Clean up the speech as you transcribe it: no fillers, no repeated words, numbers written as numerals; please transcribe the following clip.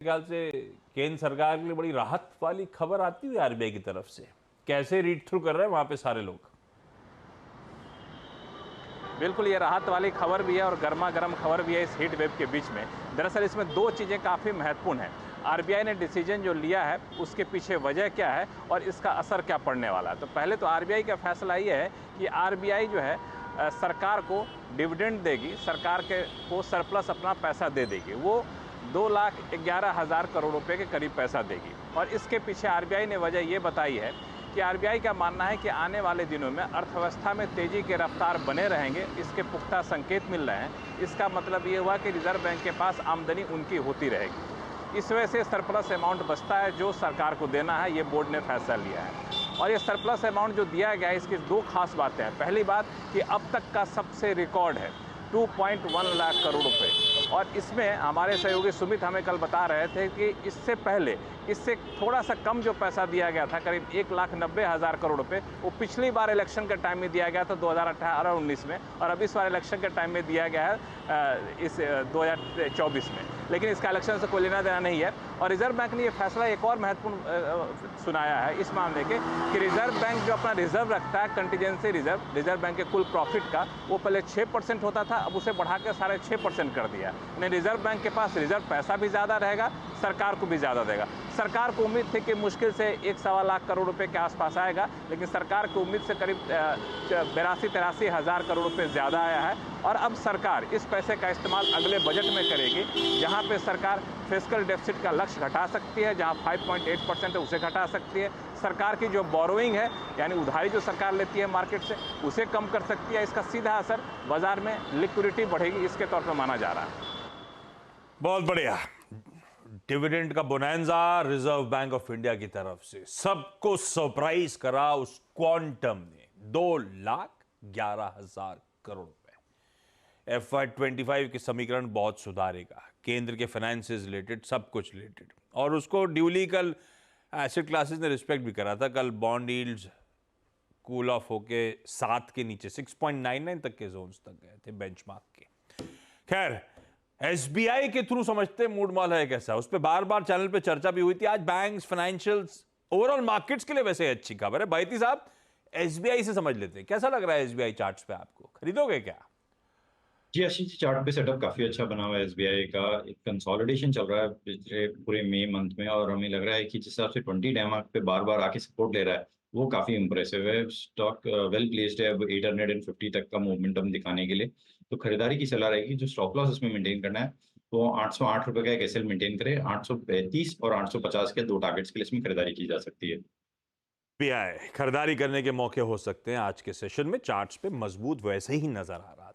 ख्याल से केंद्र सरकार के लिए बड़ी राहत वाली खबर आती हुई आरबीआई की तरफ से, कैसे रीड थ्रू कर रहे हैं वहां पे सारे लोग? बिल्कुल, ये राहत वाली खबर भी है और गर्मा गर्म खबर भी है इस हीट वेव के बीच में। दरअसल इसमें दो चीज़ें काफ़ी महत्वपूर्ण हैं। आरबीआई ने डिसीजन जो लिया है उसके पीछे वजह क्या है और इसका असर क्या पड़ने वाला है। तो पहले तो आरबीआई का फैसला ये है कि आरबीआई जो है सरकार को डिविडेंड देगी, सरकार के को सरप्लस अपना पैसा दे देगी। वो 2,11,000 करोड़ रुपए के करीब पैसा देगी। और इसके पीछे आरबीआई ने वजह ये बताई है कि आरबीआई का मानना है कि आने वाले दिनों में अर्थव्यवस्था में तेज़ी के रफ्तार बने रहेंगे, इसके पुख्ता संकेत मिल रहे हैं। इसका मतलब ये हुआ कि रिजर्व बैंक के पास आमदनी उनकी होती रहेगी। इस वजह से सरप्लस अमाउंट बचता है जो सरकार को देना है, ये बोर्ड ने फैसला लिया है। और ये सरप्लस अमाउंट जो दिया गया है इसकी दो खास बातें हैं। पहली बात कि अब तक का सबसे रिकॉर्ड है 2.1 लाख करोड़ रुपए। और इसमें हमारे सहयोगी सुमित हमें कल बता रहे थे कि इससे पहले इससे थोड़ा सा कम जो पैसा दिया गया था, करीब 1,90,000 करोड़ रुपए, वो पिछली बार इलेक्शन के टाइम में दिया गया था 2018-19 में, और अब इस बार इलेक्शन के टाइम में दिया गया है इस 2024 में। लेकिन इसका इलेक्शन से कोई लेना देना नहीं है। और रिजर्व बैंक ने ये फैसला एक और महत्वपूर्ण सुनाया है इस मामले के कि रिजर्व बैंक जो अपना रिजर्व रखता है, कंटीजेंसी रिजर्व बैंक के कुल प्रॉफिट का, वो पहले 6% होता था, अब उसे बढ़ा के 6.5% कर दिया। यानी रिजर्व बैंक के पास रिजर्व पैसा भी ज़्यादा रहेगा, सरकार को भी ज़्यादा देगा। सरकार को उम्मीद थी कि मुश्किल से 1-1.25 लाख करोड़ रुपए के आसपास आएगा, लेकिन सरकार की उम्मीद से करीब 82-83 हज़ार करोड़ रुपए ज़्यादा आया है। और अब सरकार इस पैसे का इस्तेमाल अगले बजट में करेगी, जहां पे सरकार फिस्कल डेफिसिट का लक्ष्य घटा सकती है, जहां 5.8% है उसे घटा सकती है। सरकार की जो बोरोइंग है, यानी उधारी जो सरकार लेती है मार्केट से, उसे कम कर सकती है। इसका सीधा असर बाजार में लिक्विडिटी बढ़ेगी, इसके तौर पर माना जा रहा है। बहुत बढ़िया। डिविडेंड का bonanza reserve bank of India की तरफ से सबको सरप्राइज करा उस क्वांटम ने, 2,11,000 करोड़ रुपए। FY25 के समीकरण बहुत सुधारेगा, केंद्र के फाइनेंसेस रिलेटेड, सब कुछ रिलेटेड। और उसको ड्यूली कल एसेट क्लासेस ने रिस्पेक्ट भी करा था। कल बॉन्ड यील्ड्स कूल ऑफ होके 7 के नीचे 6.99 तक के जोन्स तक गए थे बेंचमार्क के। खैर, एसबीआई के थ्रू समझते मूड मॉल है कैसा, उस पर बार बार चैनल पे चर्चा भी हुई थी। आज बैंक्स, फाइनेंशियल्स, ओवरऑल मार्केट्स के लिए वैसे अच्छी खबर है। बैती साहब, एसबीआई से समझ लेते हैं, कैसा लग रहा है एसबीआई चार्ट्स पे आपको? खरीदोगे क्या? जी आशीष जी, चार्ट पे सेटअप काफी अच्छा बना हुआ है एसबीआई का। एक कंसोलिडेशन चल रहा है पिछले पूरे मई मंथ में, और हमें लग रहा है कि जिस हिसाब से 20 डैम पे बार बार आके सपोर्ट ले रहा है, वो काफी इंप्रेसिव है। स्टॉक वेल प्लेस्ड है अब 850 तक का मोमेंटम दिखाने के लिए। तो खरीदारी की सलाह रहेगी। जो स्टॉप लॉस इसमें मेंटेन करना है वो 808 रुपए का एक एसएल मेंटेन करे। 835 और 850 के दो टारगेट्स के लिए इसमें खरीदारी की जा सकती है। एसबीआई खरीदारी करने के मौके हो सकते हैं। आज के सेशन में चार्ट्स पे मजबूत वैसे ही नजर आ रहा